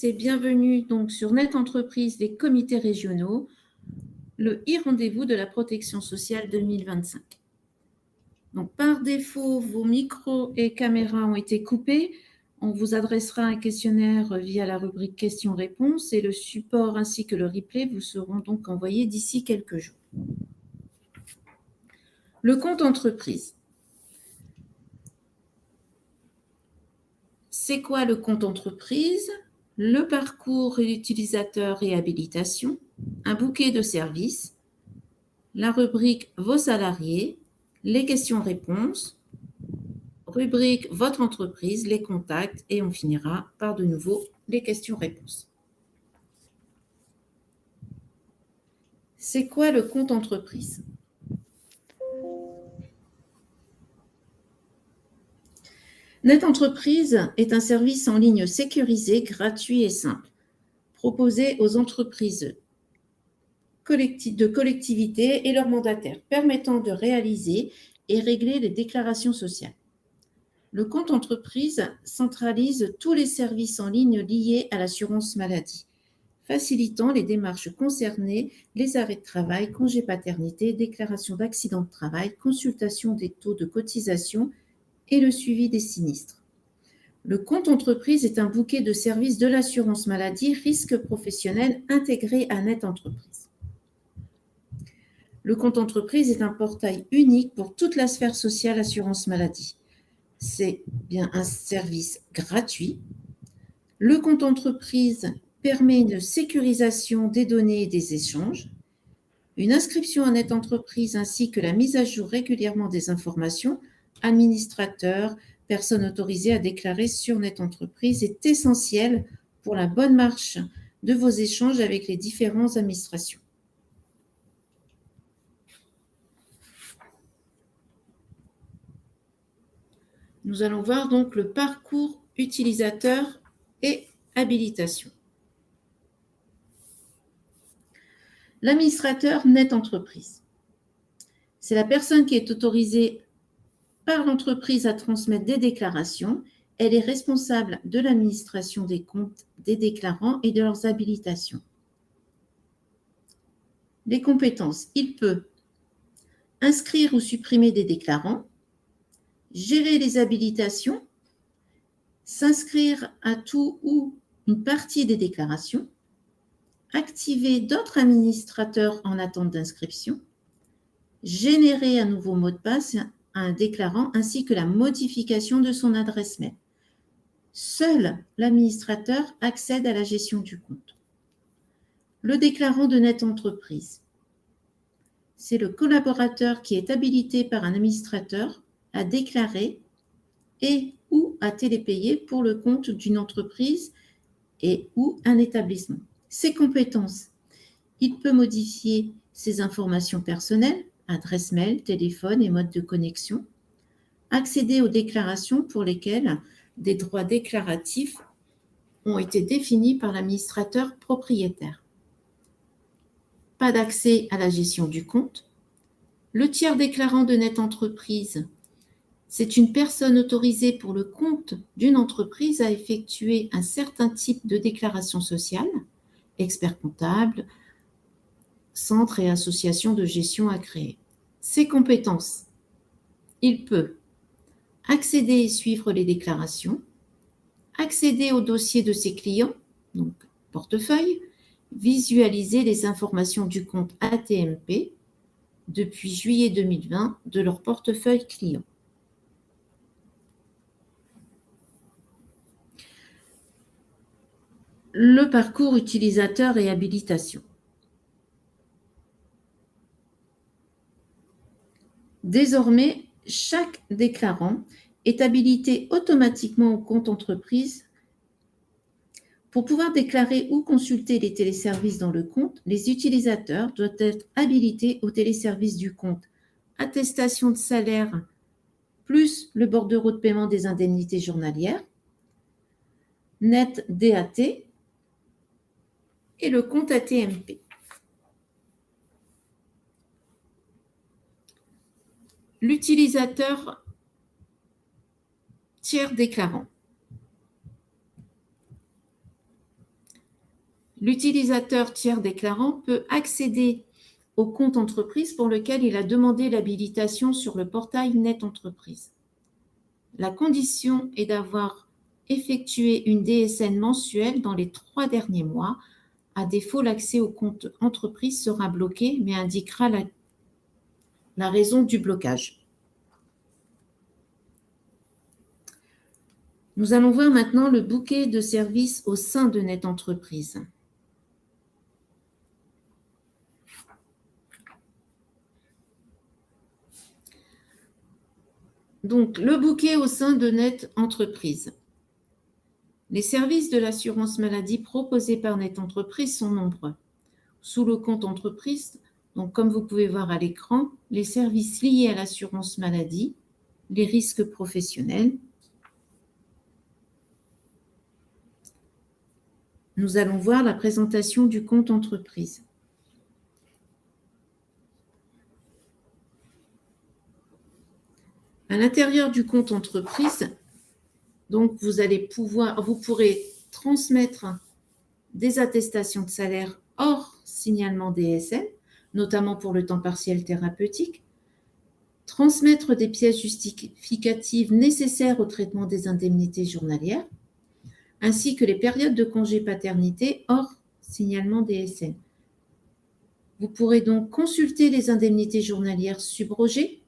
Et bienvenue donc sur Net Entreprise des comités régionaux, le e-rendez-vous de la protection sociale 2025. Donc, par défaut, vos micros et caméras ont été coupés. On vous adressera un questionnaire via la rubrique questions-réponses et le support ainsi que le replay vous seront donc envoyés d'ici quelques jours. Le compte entreprise. C'est quoi le compte entreprise? Le parcours utilisateur et habilitation, un bouquet de services, la rubrique Vos salariés, les questions-réponses, rubrique Votre entreprise, les contacts, et on finira par de nouveau les questions-réponses. C'est quoi le compte entreprise? Net Entreprise est un service en ligne sécurisé, gratuit et simple, proposé aux entreprises de collectivités et leurs mandataires, permettant de réaliser et régler les déclarations sociales. Le compte entreprise centralise tous les services en ligne liés à l'assurance maladie, facilitant les démarches concernées, les arrêts de travail, congés paternité, déclaration d'accident de travail, consultation des taux de cotisation et le suivi des sinistres. Le compte entreprise est un bouquet de services de l'assurance maladie, risque professionnel intégré à Net Entreprise. Le compte entreprise est un portail unique pour toute la sphère sociale assurance maladie. C'est bien un service gratuit. Le compte entreprise permet une sécurisation des données et des échanges, une inscription à Net Entreprise ainsi que la mise à jour régulièrement des informations. Administrateurs, personnes autorisées à déclarer sur Net Entreprise est essentiel pour la bonne marche de vos échanges avec les différentes administrations. Nous allons voir donc le parcours utilisateur et habilitation. L'administrateur Net Entreprise. C'est la personne qui est autorisée par l'entreprise à transmettre des déclarations. Elle est responsable de l'administration des comptes des déclarants et de leurs habilitations. Les compétences. Il peut inscrire ou supprimer des déclarants, gérer les habilitations, s'inscrire à tout ou une partie des déclarations, activer d'autres administrateurs en attente d'inscription, générer un nouveau mot de passe à un déclarant ainsi que la modification de son adresse mail. Seul l'administrateur accède à la gestion du compte. Le déclarant de Net Entreprise. C'est le collaborateur qui est habilité par un administrateur à déclarer et ou à télépayer pour le compte d'une entreprise et ou un établissement. Ses compétences. Il peut modifier ses informations personnelles, adresse mail, téléphone et mode de connexion, accéder aux déclarations pour lesquelles des droits déclaratifs ont été définis par l'administrateur propriétaire. Pas d'accès à la gestion du compte. Le tiers déclarant de Net Entreprise, c'est une personne autorisée pour le compte d'une entreprise à effectuer un certain type de déclaration sociale, expert comptable, centre et association de gestion à créer. Ses compétences. Il peut accéder et suivre les déclarations, accéder au dossier de ses clients, donc portefeuille, visualiser les informations du compte ATMP depuis juillet 2020 de leur portefeuille client. Le parcours utilisateur et habilitation. Désormais, chaque déclarant est habilité automatiquement au compte entreprise. Pour pouvoir déclarer ou consulter les téléservices dans le compte, les utilisateurs doivent être habilités au téléservice du compte attestation de salaire plus le bordereau de paiement des indemnités journalières, net DAT et le compte ATMP. L'utilisateur tiers déclarant. L'utilisateur tiers déclarant peut accéder au compte entreprise pour lequel il a demandé l'habilitation sur le portail Net Entreprise. La condition est d'avoir effectué une DSN mensuelle dans les 3 derniers mois. À défaut, l'accès au compte entreprise sera bloqué, mais indiquera la raison du blocage. Nous allons voir maintenant le bouquet de services au sein de Net Entreprise. Donc, le bouquet au sein de Net Entreprise. Les services de l'assurance maladie proposés par Net Entreprise sont nombreux. Sous le compte entreprise, donc comme vous pouvez voir à l'écran, les services liés à l'assurance maladie, les risques professionnels. Nous allons voir la présentation du compte entreprise. À l'intérieur du compte entreprise, donc vous pourrez transmettre des attestations de salaire hors signalement DSN, notamment pour le temps partiel thérapeutique, transmettre des pièces justificatives nécessaires au traitement des indemnités journalières, ainsi que les périodes de congé paternité hors signalement DSN. Vous pourrez donc consulter les indemnités journalières subrogées,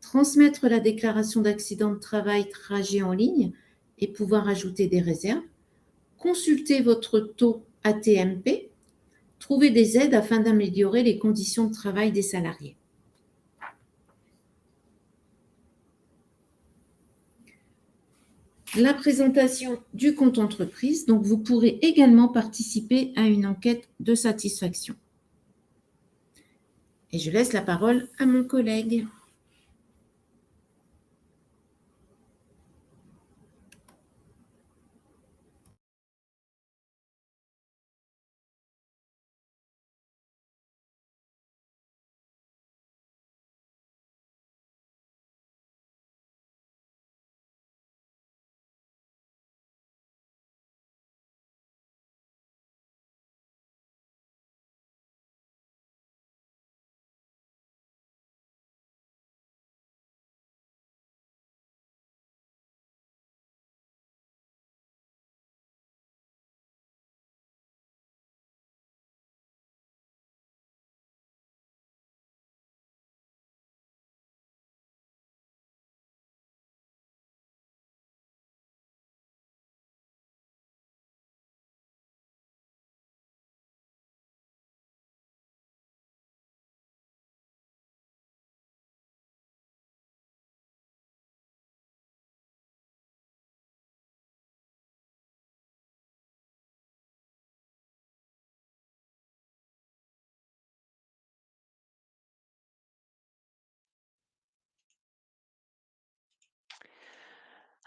transmettre la déclaration d'accident de travail trajet en ligne et pouvoir ajouter des réserves, consulter votre taux AT-MP, trouver des aides afin d'améliorer les conditions de travail des salariés. La présentation du compte entreprise, donc vous pourrez également participer à une enquête de satisfaction. Et je laisse la parole à mon collègue.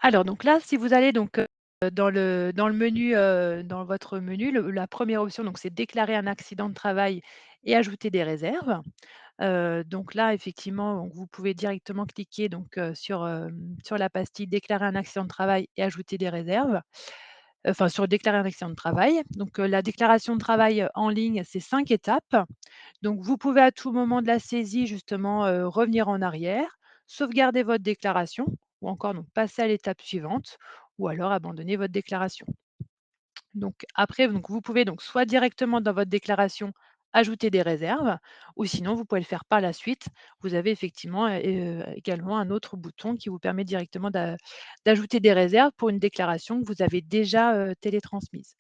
Alors donc là, si vous allez donc, dans le menu, dans votre menu, la première option donc c'est déclarer un accident de travail et ajouter des réserves. Donc là, effectivement, donc vous pouvez directement cliquer donc, sur la pastille «Déclarer un accident de travail et ajouter des réserves», enfin sur «Déclarer un accident de travail». Donc, la déclaration de travail, en ligne, c'est 5 étapes. Donc vous pouvez à tout moment de la saisie justement, revenir en arrière, sauvegarder votre déclaration ou encore donc passer à l'étape suivante ou alors abandonner votre déclaration. Donc après, donc vous pouvez donc soit directement dans votre déclaration ajouter des réserves ou sinon vous pouvez le faire par la suite. Vous avez effectivement, également un autre bouton qui vous permet directement d'ajouter des réserves pour une déclaration que vous avez déjà, télétransmise.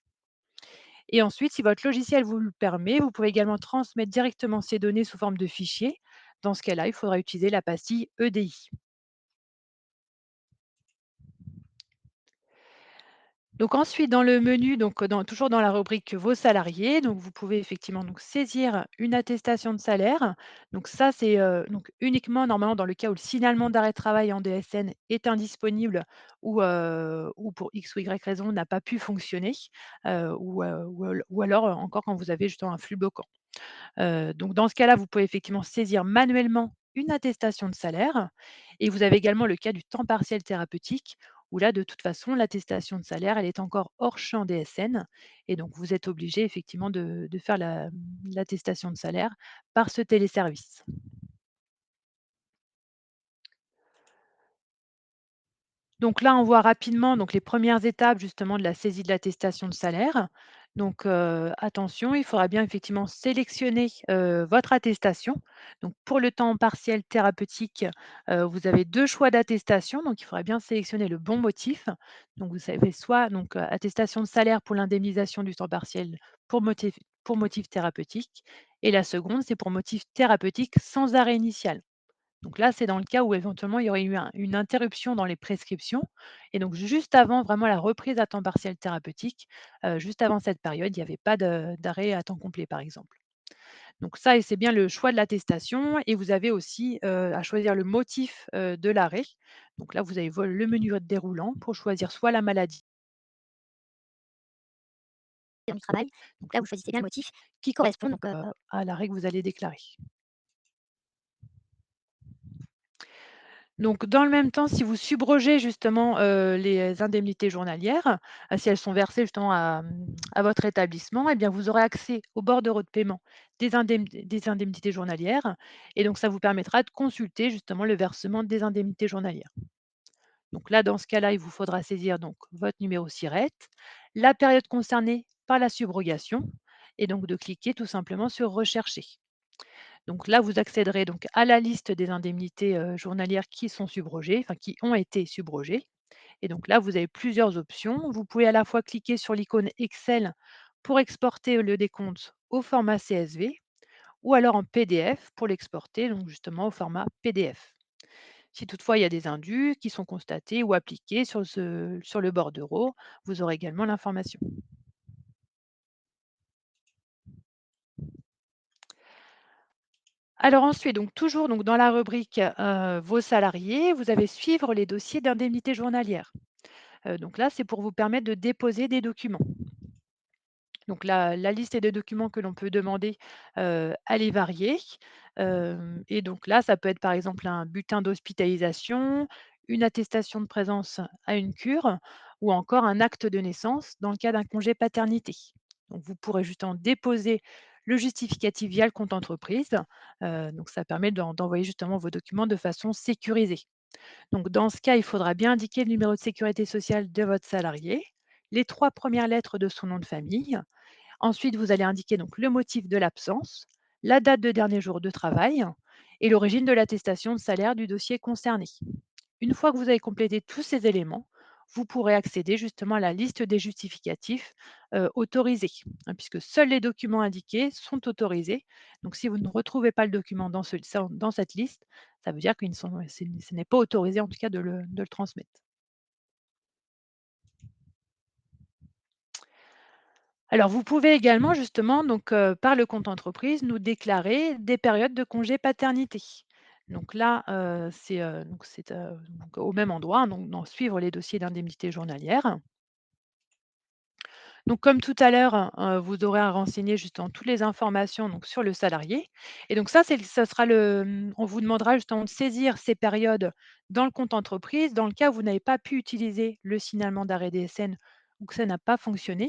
Et ensuite, si votre logiciel vous le permet, vous pouvez également transmettre directement ces données sous forme de fichier. Dans ce cas-là, il faudra utiliser la pastille EDI. Donc ensuite, dans le menu, donc toujours dans la rubrique vos salariés, donc vous pouvez effectivement donc saisir une attestation de salaire. Donc ça, c'est donc uniquement normalement dans le cas où le signalement d'arrêt de travail en DSN est indisponible ou pour X ou Y raison n'a pas pu fonctionner, ou alors encore quand vous avez justement un flux bloquant. Donc dans ce cas-là, vous pouvez effectivement saisir manuellement une attestation de salaire et vous avez également le cas du temps partiel thérapeutique où là, de toute façon, l'attestation de salaire, elle est encore hors champ DSN et donc vous êtes obligé effectivement de faire l'attestation de salaire par ce téléservice. Donc là, on voit rapidement donc les premières étapes justement de la saisie de l'attestation de salaire. Donc, attention, il faudra bien effectivement sélectionner, votre attestation. Donc pour le temps partiel thérapeutique, vous avez 2 choix d'attestation, donc il faudra bien sélectionner le bon motif. Donc vous savez soit donc, attestation de salaire pour l'indemnisation du temps partiel pour motif thérapeutique et la seconde, c'est pour motif thérapeutique sans arrêt initial. Donc là, c'est dans le cas où éventuellement il y aurait eu une interruption dans les prescriptions et donc juste avant vraiment la reprise à temps partiel thérapeutique, juste avant cette période, il n'y avait pas d'arrêt à temps complet, par exemple. Donc ça et c'est bien le choix de l'attestation et vous avez aussi, à choisir le motif, de l'arrêt. Donc là, vous avez le menu déroulant pour choisir soit la maladie du travail. Donc là, vous choisissez bien le motif qui correspond correspond, donc, à l'arrêt que vous allez déclarer. Donc dans le même temps, si vous subrogez justement, les indemnités journalières, si elles sont versées justement à votre établissement et bien vous aurez accès au bordereau de paiement des indemnités journalières et donc ça vous permettra de consulter justement le versement des indemnités journalières. Donc là, dans ce cas-là, il vous faudra saisir donc votre numéro SIRET, la période concernée par la subrogation et donc de cliquer tout simplement sur «Rechercher». Donc là, vous accéderez donc à la liste des indemnités, journalières qui sont subrogées, enfin qui ont été subrogées et donc là, vous avez plusieurs options. Vous pouvez à la fois cliquer sur l'icône Excel pour exporter le décompte au format CSV ou alors en PDF pour l'exporter donc justement au format PDF. Si toutefois il y a des indus qui sont constatés ou appliqués sur le bordereau, vous aurez également l'information. Alors ensuite, donc toujours donc dans la rubrique, vos salariés, vous avez suivre les dossiers d'indemnité journalière. Donc là, c'est pour vous permettre de déposer des documents. Donc la liste des documents que l'on peut demander, elle est variée. Et donc là, ça peut être par exemple un bulletin d'hospitalisation, une attestation de présence à une cure ou encore un acte de naissance dans le cas d'un congé paternité. Donc vous pourrez justement déposer le justificatif via le compte entreprise. Donc ça permet d'envoyer justement vos documents de façon sécurisée. Donc dans ce cas, il faudra bien indiquer le numéro de sécurité sociale de votre salarié, les 3 premières lettres de son nom de famille. Ensuite, vous allez indiquer donc le motif de l'absence, la date de dernier jour de travail et l'origine de l'attestation de salaire du dossier concerné. Une fois que vous avez complété tous ces éléments, vous pourrez accéder justement à la liste des justificatifs autorisés, hein, puisque seuls les documents indiqués sont autorisés. Donc si vous ne retrouvez pas le document dans cette liste, ça veut dire que ce n'est pas autorisé en tout cas de le transmettre. Alors, vous pouvez également justement, donc, par le compte entreprise, nous déclarer des périodes de congé paternité. Donc là, donc au même endroit, hein, donc dans suivre les dossiers d'indemnité journalière. Donc comme tout à l'heure, vous aurez à renseigner justement toutes les informations donc sur le salarié et donc ça sera on vous demandera justement de saisir ces périodes dans le compte entreprise, dans le cas où vous n'avez pas pu utiliser le signalement d'arrêt DSN ou que ça n'a pas fonctionné,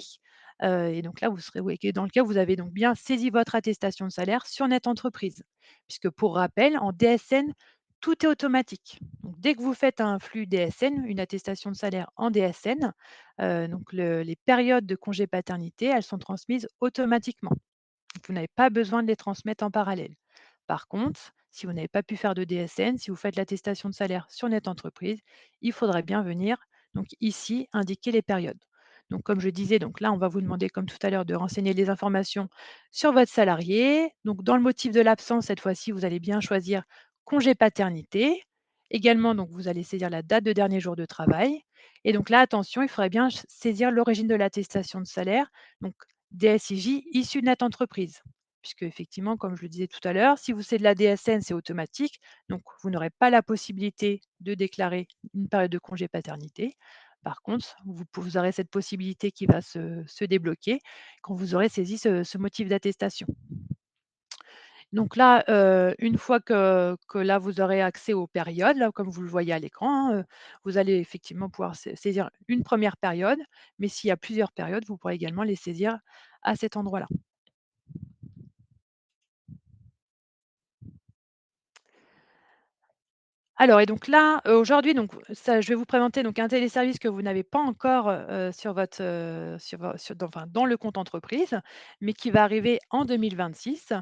et donc là, vous serez oui, dans le cas où vous avez donc bien saisi votre attestation de salaire sur Net Entreprise. Puisque pour rappel, en DSN, tout est automatique. Donc dès que vous faites un flux DSN, une attestation de salaire en DSN, donc les périodes de congé paternité, elles sont transmises automatiquement. Donc vous n'avez pas besoin de les transmettre en parallèle. Par contre, si vous n'avez pas pu faire de DSN, si vous faites l'attestation de salaire sur Net Entreprise, il faudrait bien venir donc ici indiquer les périodes. Donc comme je disais, donc là on va vous demander comme tout à l'heure de renseigner les informations sur votre salarié. Donc dans le motif de l'absence, cette fois-ci, vous allez bien choisir congé paternité. Également, donc vous allez saisir la date de dernier jour de travail. Et donc là, attention, il faudrait bien saisir l'origine de l'attestation de salaire. Donc DSIJ issue de Net Entreprise. Puisque effectivement, comme je le disais tout à l'heure, si vous c'est de la DSN, c'est automatique, donc vous n'aurez pas la possibilité de déclarer une période de congé paternité. Par contre, vous aurez cette possibilité qui va se débloquer quand vous aurez saisi ce motif d'attestation. Donc là, une fois que là, vous aurez accès aux périodes, là, comme vous le voyez à l'écran, hein, vous allez effectivement pouvoir saisir une première période, mais s'il y a plusieurs périodes, vous pourrez également les saisir à cet endroit-là. Alors et donc là, aujourd'hui donc ça je vais vous présenter donc un téléservice que vous n'avez pas encore, sur votre, sur vo sur dans enfin dans le compte entreprise, mais qui va arriver en 2026.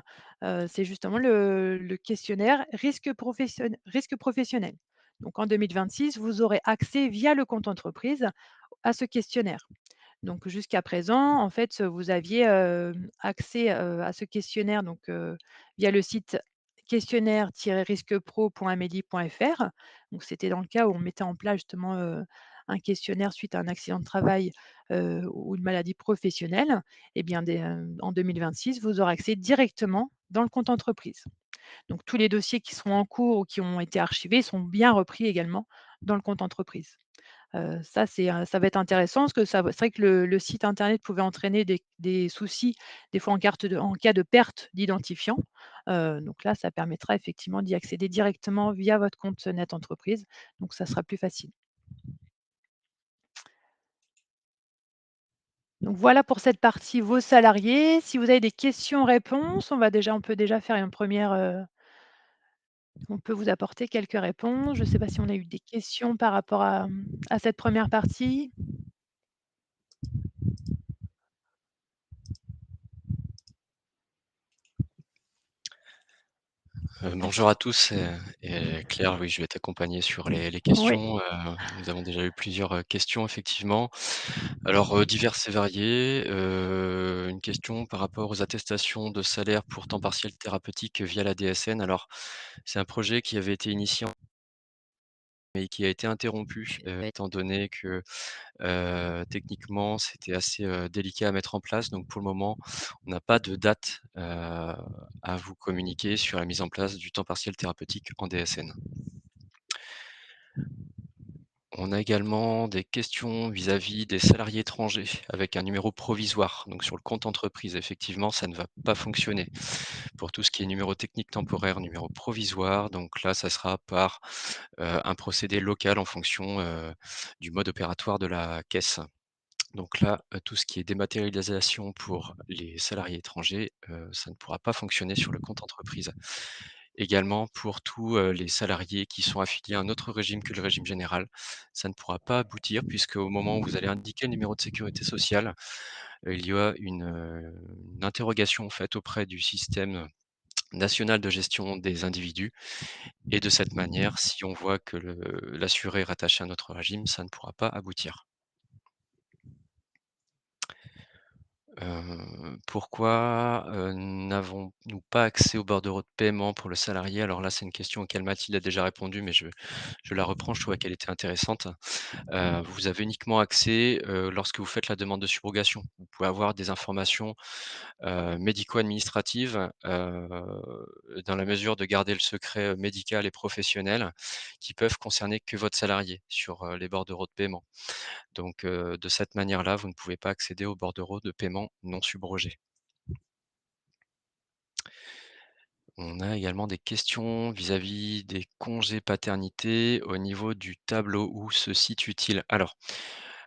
C'est justement le questionnaire risque professionnel. Donc en 2026, vous aurez accès via le compte entreprise à ce questionnaire. Donc jusqu'à présent, en fait, vous aviez, accès, à ce questionnaire donc, via le site questionnaire-risquepro.amélie.fr. Donc c'était dans le cas où on mettait en place justement, un questionnaire suite à un accident de travail, ou une maladie professionnelle. Et bien en 2026, vous aurez accès directement dans le compte entreprise. Donc tous les dossiers qui seront en cours ou qui ont été archivés sont bien repris également dans le compte entreprise. Ça, ça va être intéressant parce que c'est vrai que le site internet pouvait entraîner des soucis, des fois en cas de perte d'identifiant. Donc là, ça permettra effectivement d'y accéder directement via votre compte net entreprise, donc ça sera plus facile. Donc voilà pour cette partie vos salariés. Si vous avez des questions-réponses, on peut déjà faire une première, on peut vous apporter quelques réponses. Je ne sais pas si on a eu des questions par rapport à cette première partie? Bonjour à tous et Claire, oui, je vais t'accompagner sur les Oui. questions. Nous avons déjà eu plusieurs, questions effectivement. Alors, diverses et variées. Une question par rapport aux attestations de salaire pour temps partiel thérapeutique via la DSN. Alors, c'est un projet qui avait été initié mais qui a été interrompu, étant donné que, techniquement, c'était assez, délicat à mettre en place. Donc pour le moment, on n'a pas de date, à vous communiquer sur la mise en place du temps partiel thérapeutique en DSN. On a également des questions vis-à-vis des salariés étrangers avec un numéro provisoire. Donc sur le compte entreprise, effectivement, ça ne va pas fonctionner. Pour tout ce qui est numéro technique temporaire, numéro provisoire, donc là, ça sera par, un procédé local en fonction, du mode opératoire de la caisse. Donc là, tout ce qui est dématérialisation pour les salariés étrangers, ça ne pourra pas fonctionner sur le compte entreprise. Également pour tous, les salariés qui sont affiliés à un autre régime que le régime général, ça ne pourra pas aboutir puisque au moment où vous allez indiquer le numéro de sécurité sociale, il y a une interrogation faite auprès du système national de gestion des individus et de cette manière, si on voit que l'assuré est rattaché à notre régime, ça ne pourra pas aboutir. Pourquoi, n'avons-nous pas accès aux bordereaux de paiement pour le salarié? Alors là, c'est une question auquel Mathilde a déjà répondu, mais je la reprends, je trouvais qu'elle était intéressante. Vous avez uniquement accès, lorsque vous faites la demande de subrogation. Vous pouvez avoir des informations, médico-administratives, dans la mesure de garder le secret, médical et professionnel, qui peuvent concerner que votre salarié sur, les bordereaux de paiement. Donc, de cette manière-là, vous ne pouvez pas accéder aux bordereaux de paiement non subrogés. On a également des questions vis-à-vis des congés paternité au niveau du tableau. Où se situe-t-il? Alors,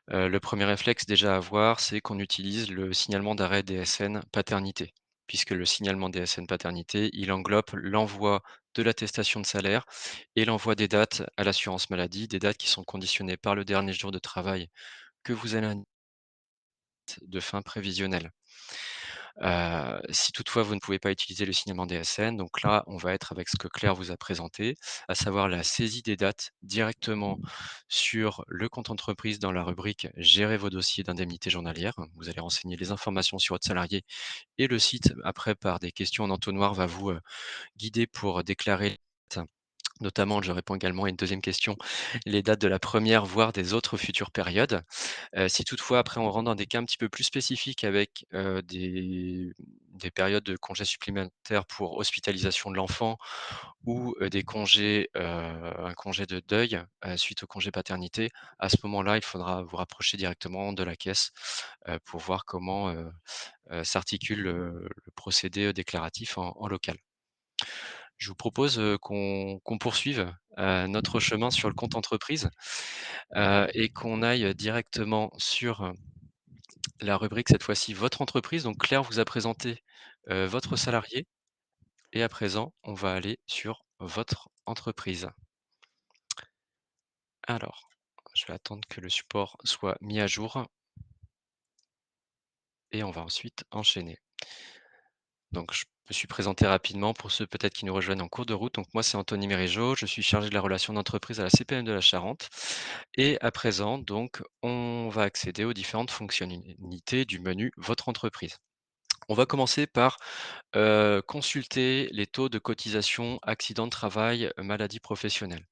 le premier réflexe déjà à avoir, c'est qu'on utilise le signalement d'arrêt DSN paternité, puisque le signalement DSN paternité, il englobe l'envoi de l'attestation de salaire et l'envoi des dates à l'assurance maladie, des dates qui sont conditionnées par le dernier jour de travail que vous allez indiquer de fin prévisionnelle. Si toutefois vous ne pouvez pas utiliser le signalement DSN, donc là, on va être avec ce que Claire vous a présenté, à savoir la saisie des dates directement sur le compte entreprise dans la rubrique «Gérer vos dossiers d'indemnité journalière». Vous allez renseigner les informations sur votre salarié et le site, après, par des questions en entonnoir, va vous, guider pour déclarer les dates. Notamment, je réponds également à une deuxième question, les dates de la première, voire des autres futures périodes. Si toutefois après on rentre dans des cas un petit peu plus spécifiques avec, des périodes de congés supplémentaires pour hospitalisation de l'enfant ou, des congés, un congé de deuil, suite au congé paternité, à ce moment-là, il faudra vous rapprocher directement de la caisse, pour voir comment, s'articule le procédé, déclaratif en local. Je vous propose, qu'on poursuive, notre chemin sur le compte entreprise, et qu'on aille directement sur la rubrique, cette fois-ci, votre entreprise. Donc Claire vous a présenté, votre salarié et à présent, on va aller sur votre entreprise. Alors, je vais attendre que le support soit mis à jour et on va ensuite enchaîner. Donc je me suis présenté rapidement pour ceux peut-être qui nous rejoignent en cours de route. Donc moi, c'est Anthony Mérigeau, je suis chargé de la relation d'entreprise à la CPM de la Charente et à présent, donc, on va accéder aux différentes fonctionnalités du menu «Votre entreprise». On va commencer par, consulter les taux de cotisation accident de travail, maladie professionnelle.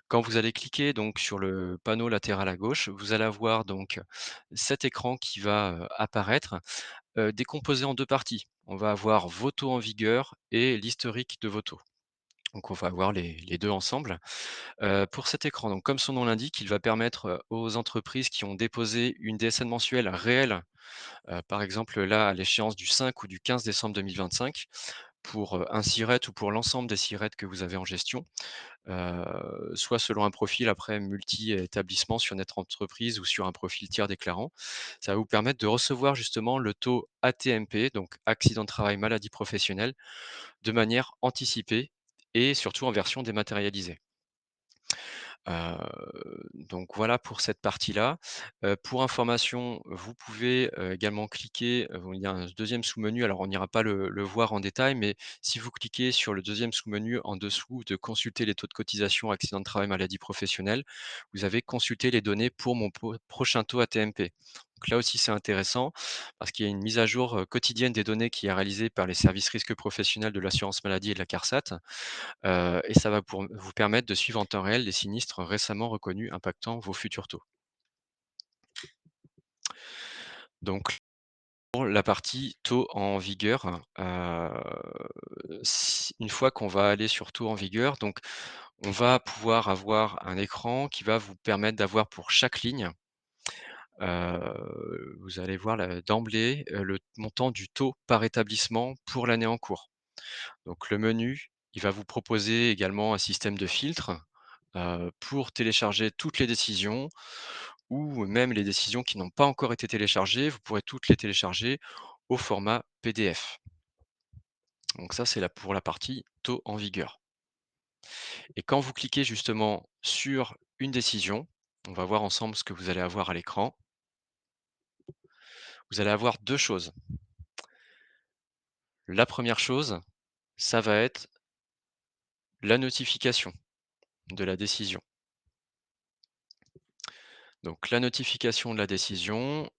Quand vous allez cliquer donc sur le panneau latéral à gauche, vous allez avoir donc cet écran qui va, apparaître, décomposé en 2 parties. On va avoir vos taux en vigueur et l'historique de vos taux. Donc on va avoir les 2 ensemble. Pour cet écran, donc comme son nom l'indique, il va permettre, aux entreprises qui ont déposé une DSN mensuelle réelle, par exemple là à l'échéance du 5 ou du 15 décembre 2025 pour, un SIRET ou pour l'ensemble des SIRET que vous avez en gestion, soit selon un profil après multi-établissement sur notre entreprise ou sur un profil tiers déclarant. Ça va vous permettre de recevoir justement le taux AT-MP, donc accident de travail maladie professionnelle, de manière anticipée et surtout en version dématérialisée. Donc voilà pour cette partie-là. Pour information, vous pouvez, également cliquer, il y a un deuxième sous-menu, alors on n'ira pas le voir en détail, mais si vous cliquez sur le deuxième sous-menu en dessous de consulter les taux de cotisation accident de travail, maladie professionnelle, vous avez consulté les données pour mon prochain taux AT-MP. Donc là aussi, c'est intéressant parce qu'il y a une mise à jour, quotidienne des données qui est réalisée par les services risques professionnels de l'assurance maladie et de la CARSAT. Et ça va pour vous permettre de suivre en temps réel les sinistres récemment reconnus impactant vos futurs taux. Donc pour la partie taux en vigueur, si une fois qu'on va aller sur taux en vigueur, donc on va pouvoir avoir un écran qui va vous permettre d'avoir pour chaque ligne, vous allez voir là d'emblée, le montant du taux par établissement pour l'année en cours. Donc le menu, il va vous proposer également un système de filtre, pour télécharger toutes les décisions ou même les décisions qui n'ont pas encore été téléchargées, vous pourrez toutes les télécharger au format PDF. Donc ça, c'est là pour la partie taux en vigueur. Et quand vous cliquez justement sur une décision, on va voir ensemble ce que vous allez avoir à l'écran. Vous allez avoir 2 choses. La première chose, ça va être la notification de la décision. Donc la notification de la décision,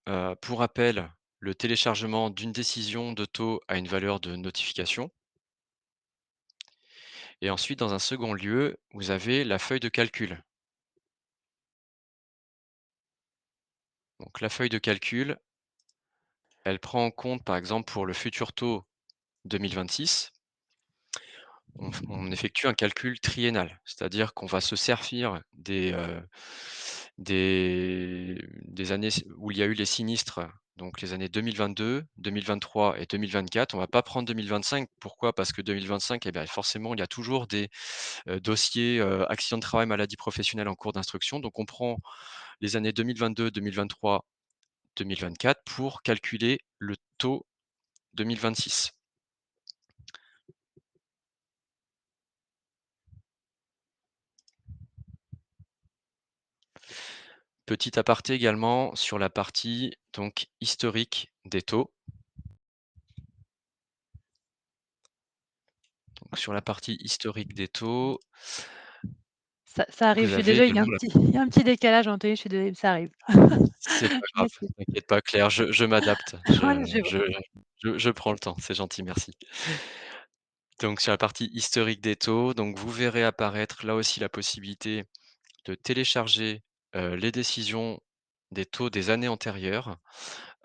pour rappel, le téléchargement d'une décision de taux a une valeur de notification et ensuite dans un second lieu, vous avez la feuille de calcul. Donc la feuille de calcul, elle prend en compte par exemple pour le futur taux 2026, on effectue un calcul triennal, c'est-à-dire qu'on va se servir des années où il y a eu les sinistres, donc les années 2022, 2023 et 2024. On va pas prendre 2025. Pourquoi? Parce que 2025, eh bien, forcément, il y a toujours des, dossiers, accidents de travail, maladie professionnelle en cours d'instruction. Donc on prend les années 2022, 2023, 2024 pour calculer le taux 2026. Petit aparté également sur la partie donc historique des taux. Donc sur la partie historique des taux, Ça arrive, vous je suis avez désolée, il y a également la il y a un petit décalage, Anthony, je suis désolée, ça arrive. c'est pas Je grave, m'excuse. t'inquiète pas Claire, je m'adapte, Voilà, je vois. je prends le temps, c'est gentil, merci. Donc sur la partie historique des taux, donc vous verrez apparaître là aussi la possibilité de télécharger, les décisions des taux des années antérieures.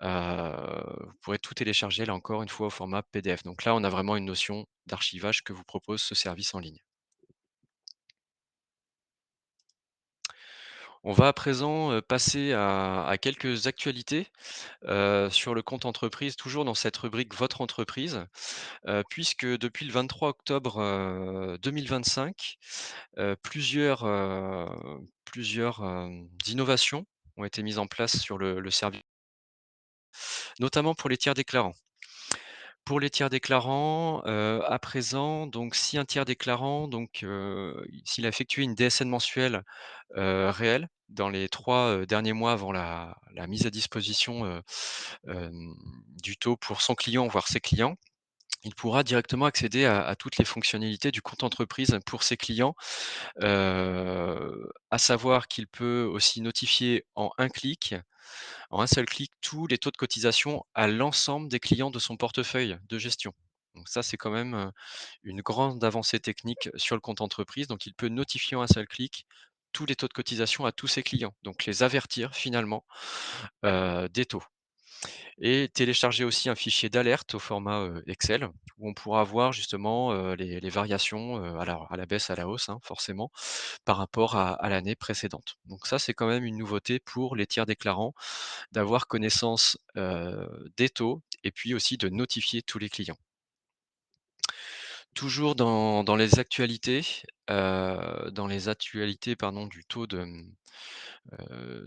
Vous pourrez tout télécharger là encore une fois au format PDF. Donc là, on a vraiment une notion d'archivage que vous propose ce service en ligne. On va à présent, passer à quelques actualités, sur le compte entreprise, toujours dans cette rubrique «Votre entreprise», puisque depuis le 23 octobre, 2025, innovations ont été mises en place sur le service, notamment pour les tiers déclarants. Pour les tiers déclarants, à présent, donc si un tiers déclarant, donc s'il a effectué une DSN mensuelle, réelle dans les 3 derniers mois avant la mise à disposition, du taux pour son client, voire ses clients, il pourra directement accéder à toutes les fonctionnalités du compte entreprise pour ses clients, à savoir qu'il peut aussi notifier en un seul clic, tous les taux de cotisation à l'ensemble des clients de son portefeuille de gestion. Donc ça, c'est quand même, une grande avancée technique sur le compte entreprise. Donc il peut notifier en un seul clic tous les taux de cotisation à tous ses clients, donc les avertir finalement, des taux. Et télécharger aussi un fichier d'alerte au format, Excel, où on pourra voir justement, les variations, à la baisse, à la hausse, hein, forcément, par rapport à l'année précédente. Donc ça, c'est quand même une nouveauté pour les tiers déclarants, d'avoir connaissance, des taux et puis aussi de notifier tous les clients. Toujours dans les actualités, pardon, du taux de,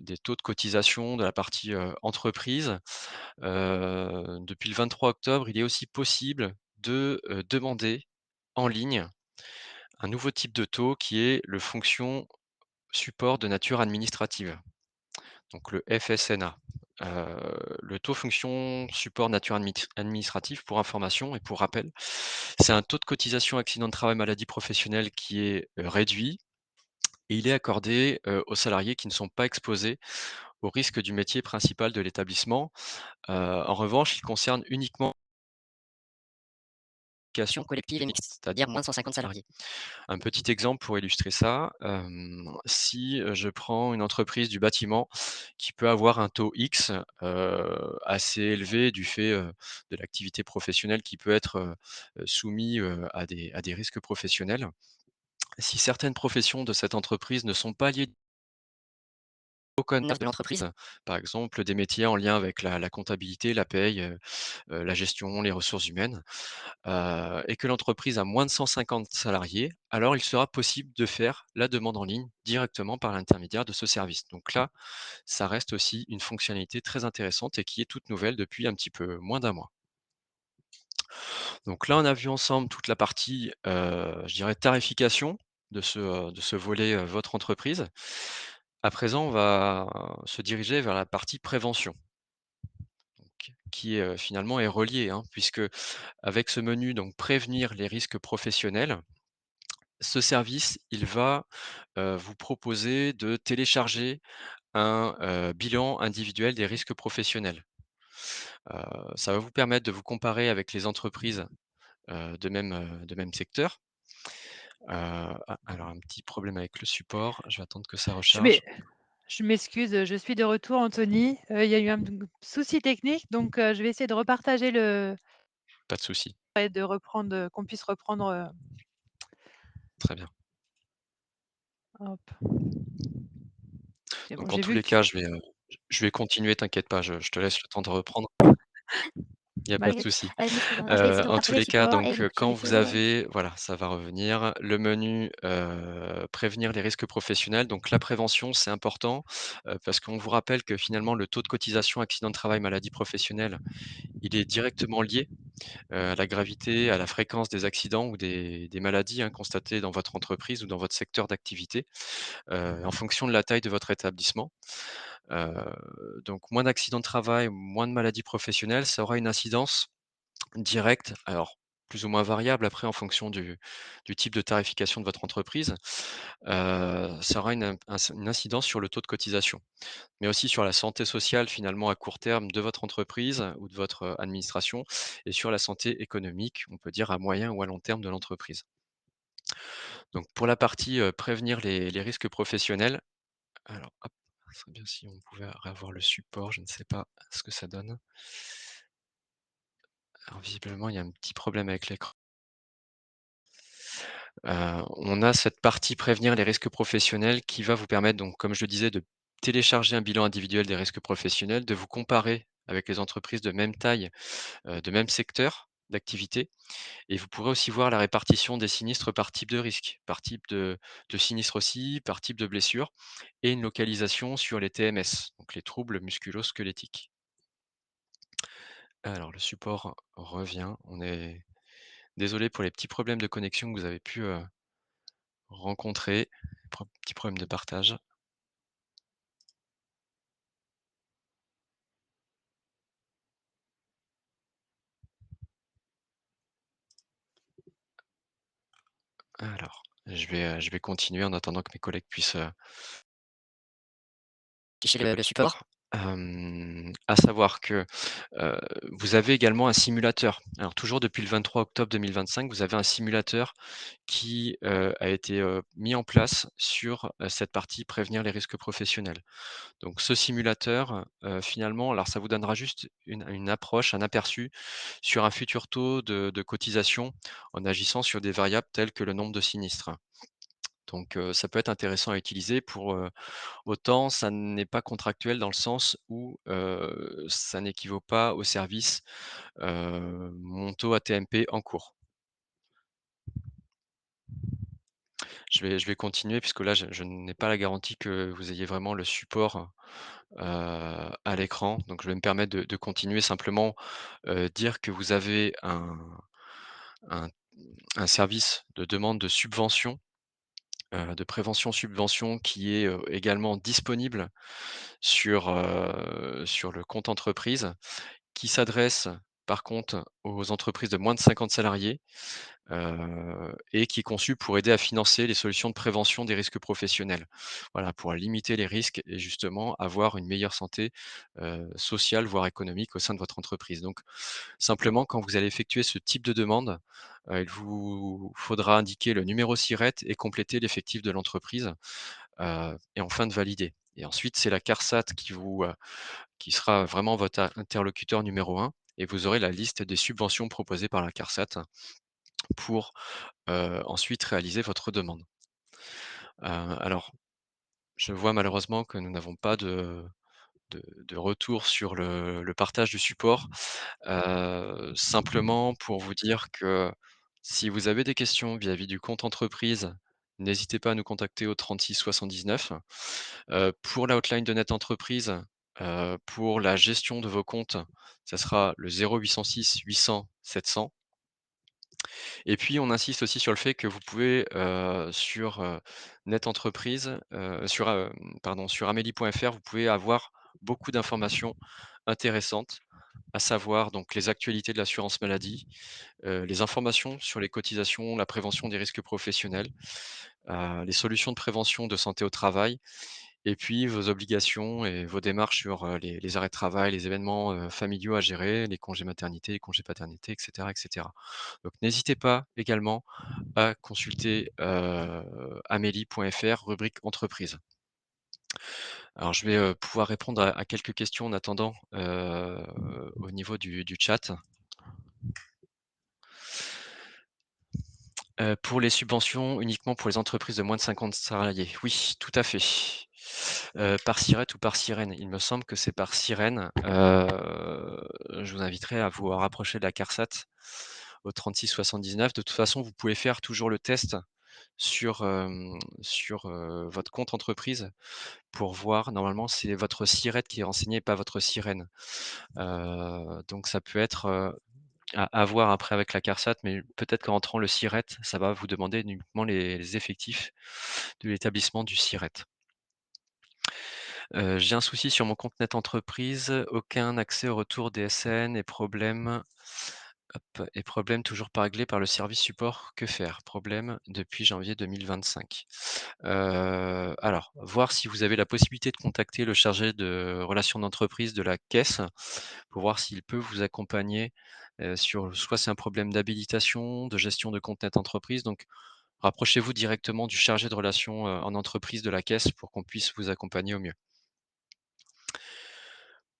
des taux de cotisation de la partie, entreprise. Depuis le 23 octobre, il est aussi possible de, demander en ligne un nouveau type de taux qui est le fonction support de nature administrative, donc le FSNA. Le taux fonction support nature administrative, pour information et pour rappel, c'est un taux de cotisation accident de travail maladie professionnelle qui est, réduit et il est accordé, aux salariés qui ne sont pas exposés au risque du métier principal de l'établissement. En revanche, il concerne uniquement Cation collective et mixte, c'est-à-dire c'est-à-dire moins de 150 salariés. un petit exemple pour illustrer ça, si, je prends une entreprise du bâtiment qui peut avoir un taux X, assez élevé du fait, de l'activité professionnelle qui peut être, soumis, à des risques professionnels. Si certaines professions de cette entreprise ne sont pas liées au code, Neuf de l'entreprise. par exemple des métiers en lien avec la comptabilité, la paye, la gestion, les ressources humaines, et que l'entreprise a moins de 150 salariés, alors il sera possible de faire la demande en ligne directement par l'intermédiaire de ce service. Donc là, ça reste aussi une fonctionnalité très intéressante et qui est toute nouvelle depuis un petit peu moins d'un mois. Donc là, on a vu ensemble toute la partie, je dirais tarification de ce volet, votre entreprise. À présent, on va se diriger vers la partie prévention, qui est, finalement est reliée, hein, puisque avec ce menu donc prévenir les risques professionnels, ce service, il va, vous proposer de télécharger un, bilan individuel des risques professionnels. Ça va vous permettre de vous comparer avec les entreprises, de même secteur. Alors un petit problème avec le support, je vais attendre que ça Je recharge. m'ex je m'excuse, je suis de retour Anthony. Il y a eu un souci technique, donc je vais essayer de repartager le Pas de souci, et de reprendre, qu'on puisse reprendre, très bien. hop, c'est bon, Donc en j'ai tous vu les que tu cas, je vais continuer, t'inquiète pas, je te laisse le temps de reprendre. Il y a pas de malgré souci. Je m'excuse, hein. Je vais essayer de En tous repartager le les cas, support donc et donc je quand vais vous essayer. avez voilà, ça va revenir, le menu, prévenir les risques professionnels, donc la prévention, c'est important, parce qu'on vous rappelle que finalement le taux de cotisation accident de travail, maladie professionnelle, il est directement lié, à la gravité, à la fréquence des accidents ou des maladies, hein, constatées dans votre entreprise ou dans votre secteur d'activité, en fonction de la taille de votre établissement. Donc moins d'accidents de travail, moins de maladies professionnelles, ça aura une incidence directe, alors plus ou moins variable après en fonction du type de tarification de votre entreprise, ça aura une incidence sur le taux de cotisation, mais aussi sur la santé sociale finalement à court terme de votre entreprise ou de votre, administration et sur la santé économique, on peut dire à moyen ou à long terme de l'entreprise. Donc pour la partie, prévenir les risques professionnels, alors hop, ce serait bien si on pouvait avoir le support, je ne sais pas ce que ça donne. Alors visiblement, il y a un petit problème avec l'écran. On a cette partie prévenir les risques professionnels qui va vous permettre donc, comme je le disais, de télécharger un bilan individuel des risques professionnels, de vous comparer avec les entreprises de même taille, de même secteur d'activité et vous pourrez aussi voir la répartition des sinistres par type de risque, par type de sinistre aussi, par type de blessure et une localisation sur les TMS, donc les troubles musculo-squelettiques. Alors le support revient. On est désolé pour les petits problèmes de connexion que vous avez pu, rencontrer, petits problèmes de partage. Alors, je vais continuer en attendant que mes collègues puissent, Chez le support? à savoir que, heu, vous avez également un simulateur. Alors toujours depuis le 23 octobre 2025, vous avez un simulateur qui, a été, mis en place sur, cette partie prévenir les risques professionnels. Donc ce simulateur, finalement, alors ça vous donnera juste une approche, un aperçu sur un futur taux de cotisation en agissant sur des variables telles que le nombre de sinistres. Donc ça peut être intéressant à utiliser pour, autant ça n'est pas contractuel dans le sens où, ça n'équivaut pas au service, mon taux AT-MP en cours. Je vais continuer puisque là je n'ai pas la garantie que vous ayez vraiment le support, à l'écran. Donc je vais me permettre de continuer simplement, dire que vous avez un un service de demande de subvention, de prévention subvention qui est, également disponible sur le compte entreprise, qui s'adresse par contre aux entreprises de moins de 50 salariés, et qui est conçu pour aider à financer les solutions de prévention des risques professionnels. Voilà, pour limiter les risques et justement avoir une meilleure santé, sociale, voire économique au sein de votre entreprise. Donc simplement, quand vous allez effectuer ce type de demande, il vous faudra indiquer le numéro SIRET et compléter l'effectif de l'entreprise, et enfin de valider. Et ensuite, c'est la CARSAT qui sera vraiment votre interlocuteur numéro un, et vous aurez la liste des subventions proposées par la CARSAT pour, ensuite réaliser votre demande. Alors, je vois malheureusement que nous n'avons pas de retour sur le partage du support. Simplement pour vous dire que si vous avez des questions vis-à-vis du compte entreprise, n'hésitez pas à nous contacter au 36 79. Pour la hotline de Net Entreprise, pour la gestion de vos comptes, ça sera le 0806 800 700. Et puis on insiste aussi sur le fait que vous pouvez, sur, Net Entreprise, sur amélie.fr, vous pouvez avoir beaucoup d'informations intéressantes, à savoir donc les actualités de l'assurance maladie, les informations sur les cotisations, la prévention des risques professionnels, les solutions de prévention de santé au travail et puis vos obligations et vos démarches sur, les arrêts de travail, les événements, familiaux à gérer, les congés maternité, les congés paternité et cetera et cetera. Donc n'hésitez pas également à consulter, amélie.fr, rubrique entreprise. Alors je vais, pouvoir répondre à quelques questions en attendant, au niveau du chat. Pour les subventions, uniquement pour les entreprises de moins de 50 salariés. Oui, tout à fait. Par Siret ou par Sirène? Il me semble que c'est par Sirène. Je vous inviterai à vous rapprocher de la CARSAT au 36 79. De toute façon, vous pouvez faire toujours le test sur, votre compte entreprise pour voir. Normalement, c'est votre Siret qui est renseigné, pas votre Sirène. Donc ça peut être, à voir après avec la CARSAT, mais peut-être qu'en rentrant le SIRET, ça va vous demander uniquement les effectifs de l'établissement du SIRET. J'ai un souci sur mon compte Net Entreprise, aucun accès au retour DSN et problème toujours pas réglé par le service support. Que faire? Problème depuis janvier 2025. Alors, voir si vous avez la possibilité de contacter le chargé de relations d'entreprise de la caisse pour voir s'il peut vous accompagner, sur soit c'est un problème d'habilitation, de gestion de compte Net Entreprise, donc rapprochez-vous directement du chargé de relations, en entreprise de la caisse pour qu'on puisse vous accompagner au mieux.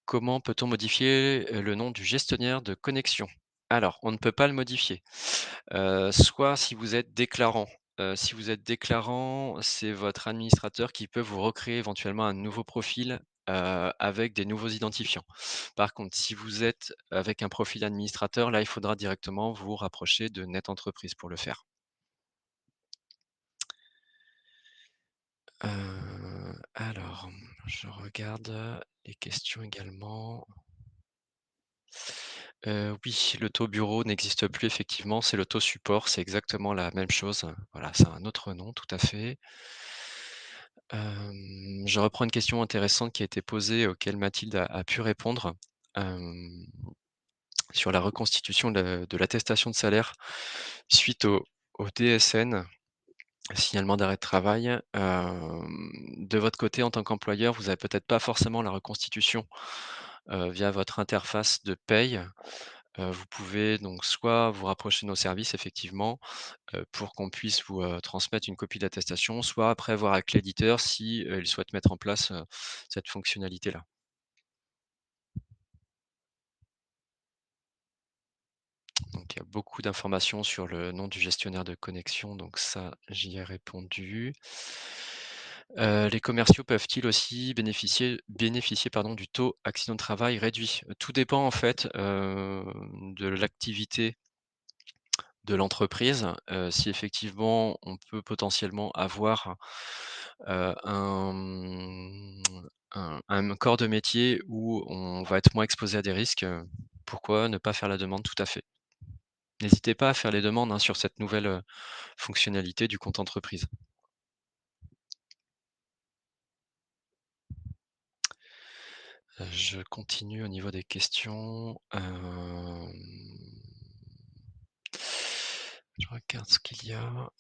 Comment peut-on modifier, le nom du gestionnaire de connexion? Alors, on ne peut pas le modifier. Soit si vous êtes déclarant si vous êtes déclarant, c'est votre administrateur qui peut vous recréer éventuellement un nouveau profil, avec des nouveaux identifiants. Par contre, si vous êtes avec un profil administrateur, là, il faudra directement vous rapprocher de NetEntreprise pour le faire. Alors, je regarde les questions également. Oui, le taux bureau n'existe plus effectivement, c'est le taux support, c'est exactement la même chose. Voilà, c'est un autre nom, tout à fait. Je reprends une question intéressante qui a été posée, auquel Mathilde a pu répondre, hem, sur la reconstitution de l'attestation de salaire suite au DSN, signalement d'arrêt de travail. De votre côté, en tant qu'employeur, vous avez peut-être pas forcément la reconstitution, via votre interface de paye. Vous pouvez donc soit vous rapprocher de nos services effectivement, pour qu'on puisse vous, transmettre une copie d'attestation, soit après voir avec l'éditeur si, il souhaite mettre en place, cette fonctionnalité-là. Donc il y a beaucoup d'informations sur le nom du gestionnaire de connexion, donc ça, j'y ai répondu. Les commerciaux peuvent-ils aussi bénéficier pardon, du taux accident de travail réduit? Tout dépend en fait, de l'activité de l'entreprise. Si effectivement on peut potentiellement avoir, un, un corps de métier où on va être moins exposé à des risques, pourquoi ne pas faire la demande? Tout à fait. N'hésitez pas à faire les demandes, hein, sur cette nouvelle, fonctionnalité du compte entreprise. Je continue au niveau des questions, je regarde ce qu'il y a.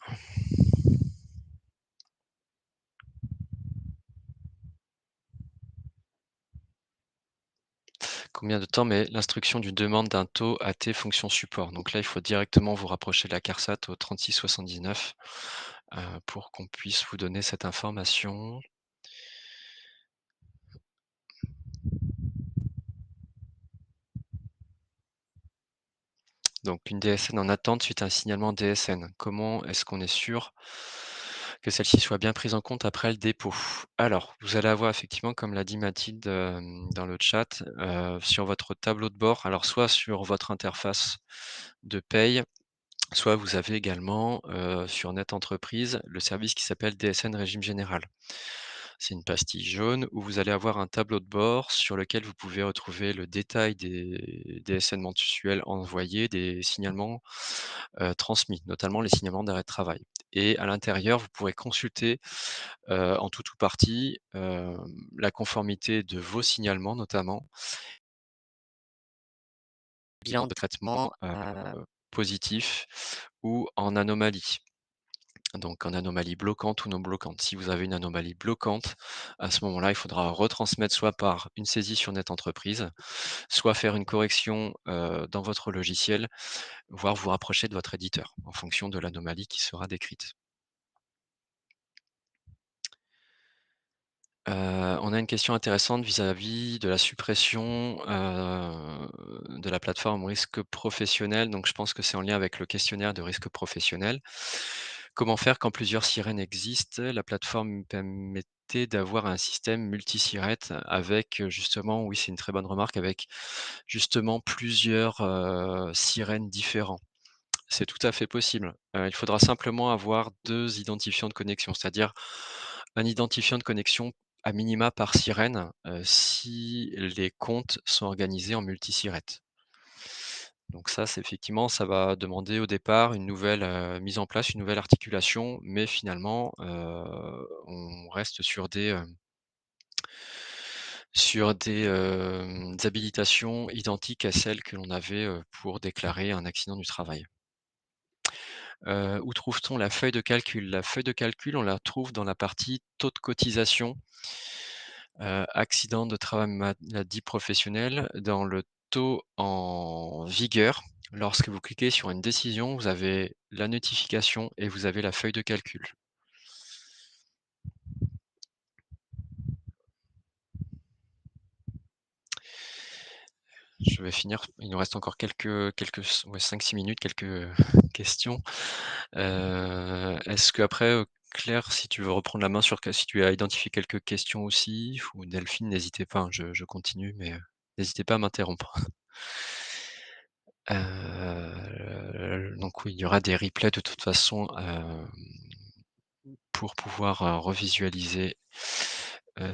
Combien de temps met l'instruction d'une demande d'un taux AT fonction support? Donc là, il faut directement vous rapprocher de la CARSAT au 36 79, pour qu'on puisse vous donner cette information. Donc une DSN en attente suite à un signalement DSN. Comment est-ce qu'on est sûr que celle-ci soit bien prise en compte après le dépôt? Alors, vous allez avoir effectivement, comme l'a dit Mathilde, dans le chat, sur votre tableau de bord, alors soit sur votre interface de paye, soit vous avez également, sur NetEntreprise, le service qui s'appelle DSN régime général. C'est une pastille jaune où vous allez avoir un tableau de bord sur lequel vous pouvez retrouver le détail des DSN mensuels envoyés, des signalements, transmis, notamment les signalements d'arrêt de travail. Et à l'intérieur, vous pourrez consulter, en tout ou partie, la conformité de vos signalements notamment Bilan de de traitement, traitement, positif ou en anomalie. Donc en anomalie bloquante ou non bloquante. Si vous avez une anomalie bloquante, à ce moment-là, il faudra retransmettre soit par une saisie sur NetEntreprise, soit faire une correction, dans votre logiciel, voire vous rapprocher de votre éditeur en fonction de l'anomalie qui sera décrite. On a une question intéressante vis-à-vis de la suppression, de la plateforme risque professionnel, donc je pense que c'est en lien avec le questionnaire de risque professionnel. Comment faire quand plusieurs sirènes existent? La plateforme permettait d'avoir un système multi-sirette avec, justement oui, c'est une très bonne remarque, avec justement plusieurs, sirènes différents. C'est tout à fait possible. Il faudra simplement avoir 2 identifiants de connexion, c'est-à-dire un identifiant de connexion à minima par sirène, si les comptes sont organisés en multi-sirette. Donc ça, c'est effectivement, ça va demander au départ une nouvelle, mise en place, une nouvelle articulation, mais finalement, on reste sur des, habilitations identiques à celles que l'on avait, pour déclarer un accident du travail. Où trouve-t-on la feuille de calcul? La feuille de calcul, on la trouve dans la partie taux de cotisation, accident de travail, maladie professionnelle, dans le taux en vigueur. Lorsque vous cliquez sur une décision, vous avez la notification et vous avez la feuille de calcul. Je vais finir, il nous reste encore quelques ouais, 5-6 minutes, quelques questions. Est-ce qu'après, Claire, si tu veux reprendre la main sur si tu as identifié quelques questions aussi, ou Delphine, n'hésitez pas, hein, je continue, mais, n'hésitez pas à m'interrompre. Donc oui, il y aura des replays de toute façon, pour pouvoir, revisualiser,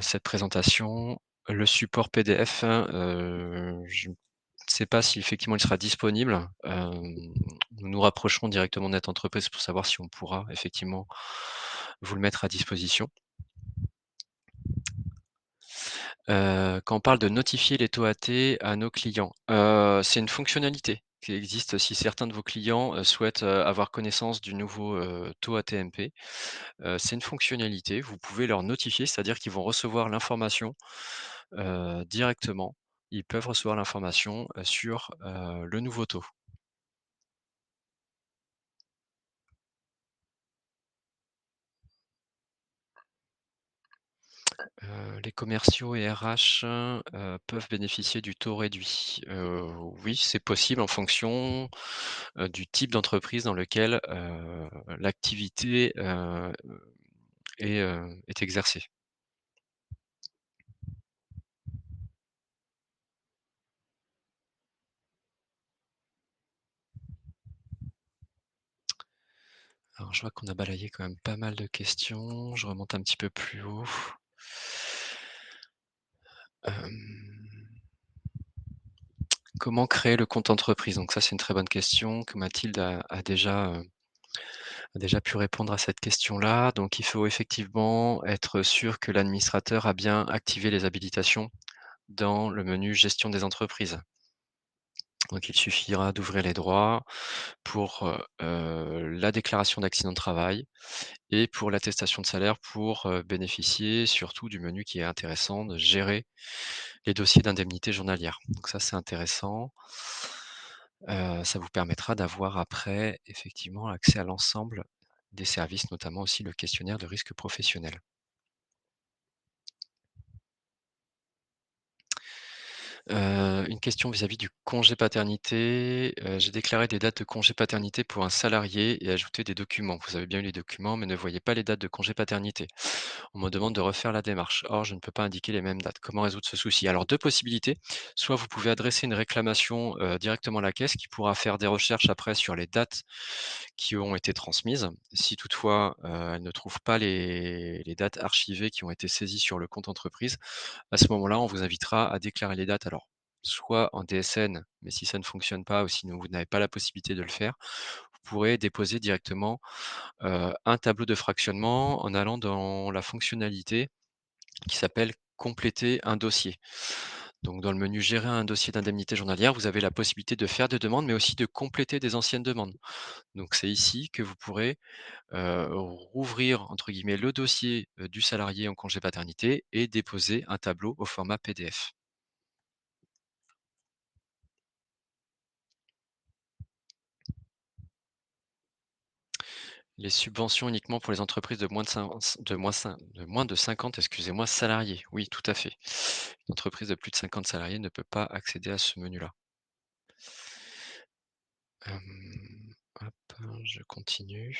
cette présentation. Le support PDF, je ne sais pas si effectivement il sera disponible. Nous nous rapprocherons directement de notre entreprise pour savoir si on pourra effectivement vous le mettre à disposition. Quand on parle de notifier les taux AT à nos clients, c'est une fonctionnalité qui existe si certains de vos clients, souhaitent, avoir connaissance du nouveau, taux AT-MP. C'est une fonctionnalité, vous pouvez leur notifier, c'est-à-dire qu'ils vont recevoir l'information, directement. Ils peuvent recevoir l'information, sur, le nouveau taux. Les commerciaux et RH, peuvent bénéficier du taux réduit. Oui, c'est possible en fonction, du type d'entreprise dans lequel, l'activité, est exercée. Alors je vois qu'on a balayé quand même pas mal de questions. Je remonte un petit peu plus haut. Comment créer le compte entreprise? Donc ça, c'est une très bonne question que Mathilde a déjà pu répondre à cette question-là. Donc il faut effectivement être sûr que l'administrateur a bien activé les habilitations dans le menu gestion des entreprises. Donc il suffira d'ouvrir les droits pour, la déclaration d'accident de travail et pour l'attestation de salaire pour, bénéficier surtout du menu qui est intéressant, de gérer les dossiers d'indemnité journalière. Donc ça, c'est intéressant. Ça vous permettra d'avoir après effectivement accès à l'ensemble des services, notamment aussi le questionnaire de risque professionnel. Une question vis-à-vis du congé paternité. J'ai déclaré des dates de congé paternité pour un salarié et ajouté des documents. Vous avez bien eu les documents, mais ne voyez pas les dates de congé paternité. On me demande de refaire la démarche. Or, je ne peux pas indiquer les mêmes dates. Comment résoudre ce souci? Alors, 2 possibilités. Soit vous pouvez adresser une réclamation, directement à la caisse qui pourra faire des recherches après sur les dates qui ont été transmises. Si toutefois, elle ne trouve pas les dates archivées qui ont été saisies sur le compte entreprise, à ce moment-là, on vous invitera à déclarer les dates, alors soit en DSN, mais si ça ne fonctionne pas ou si vous n'avez pas la possibilité de le faire, vous pourrez déposer directement, un tableau de fractionnement en allant dans la fonctionnalité qui s'appelle «Compléter un dossier». Donc dans le menu «Gérer un dossier d'indemnité journalière», vous avez la possibilité de faire des demandes, mais aussi de compléter des anciennes demandes. Donc c'est ici que vous pourrez, rouvrir entre guillemets «le dossier», du salarié en congé paternité et déposer un tableau au format PDF. Les subventions uniquement pour les entreprises de moins de 50, excusez-moi, salariés. Oui, tout à fait. Une entreprise de plus de 50 salariés ne peut pas accéder à ce menu-là. Hop, je continue.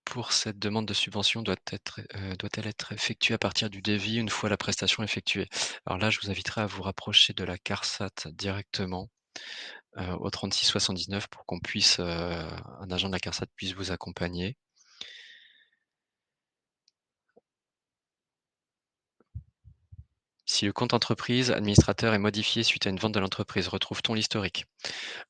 Pour cette demande de subvention doit-elle être effectuée à partir du devis une fois la prestation effectuée? Alors là, je vous inviterai à vous rapprocher de la CARSAT directement, au 36 79 pour qu'on puisse, un agent de la CARSAT puisse vous accompagner. Si le compte entreprise administrateur est modifié suite à une vente de l'entreprise, retrouve-t-on l'historique?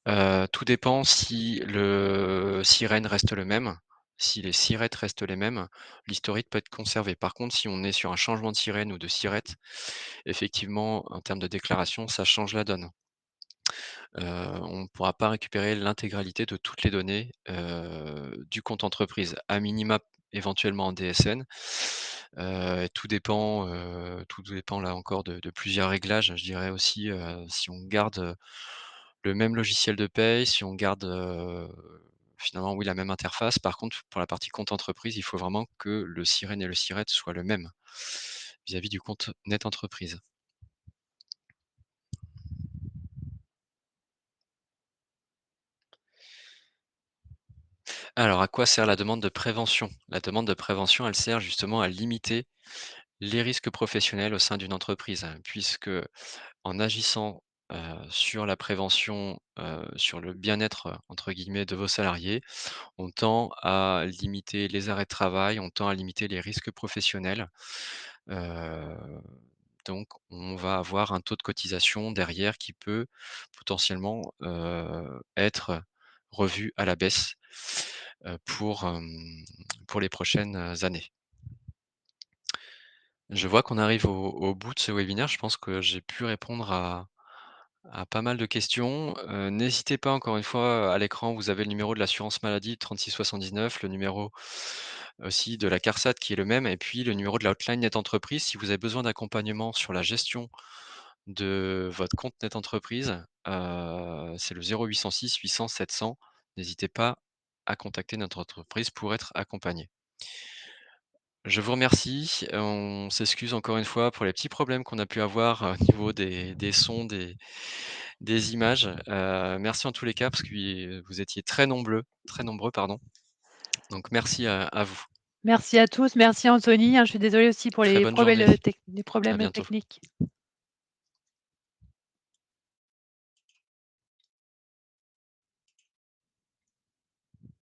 Tout dépend si le SIREN reste le même. Si les SIRET restent les mêmes, l'historique peut être conservé. Par contre, si on est sur un changement de SIREN ou de SIRET, effectivement, en termes de déclaration, ça change la donne. On ne pourra pas récupérer l'intégralité de toutes les données, du compte entreprise, à minima éventuellement en DSN, Tout dépend là encore de plusieurs réglages. Je dirais aussi, si on garde, le même logiciel de paye, si on garde, finalement oui la même interface. Par contre, pour la partie compte entreprise, il faut vraiment que le siren et le siret soient le même, vis-à-vis du compte net entreprise. Alors à quoi sert la demande de prévention? La demande de prévention, elle sert justement à limiter les risques professionnels au sein d'une entreprise, hein, puisque en agissant, sur la prévention, sur le bien-être, entre guillemets, de vos salariés, on tend à limiter les arrêts de travail, on tend à limiter les risques professionnels. Heu, donc on va avoir un taux de cotisation derrière qui peut potentiellement, être revu à la baisse, pour les prochaines années. Je vois qu'on arrive au bout de ce webinaire. Je pense que j'ai pu répondre à pas mal de questions. N'hésitez pas, encore une fois, à l'écran, vous avez le numéro de l'assurance maladie 36 79, le numéro aussi de la CARSAT qui est le même et puis le numéro de la hotline Net Entreprise. Si vous avez besoin d'accompagnement sur la gestion de votre compte Net Entreprise, c'est le 0806 800 700. N'hésitez pas à contacter notre entreprise pour être accompagné. Je vous remercie. On s'excuse encore une fois pour les petits problèmes qu'on a pu avoir au niveau des sons, des images. Merci en tous les cas parce que vous étiez très nombreux, pardon. Donc merci à vous. Merci à tous, merci Anthony, hein, je suis désolée aussi pour Très les bonne journée. les À problèmes bientôt. techniques.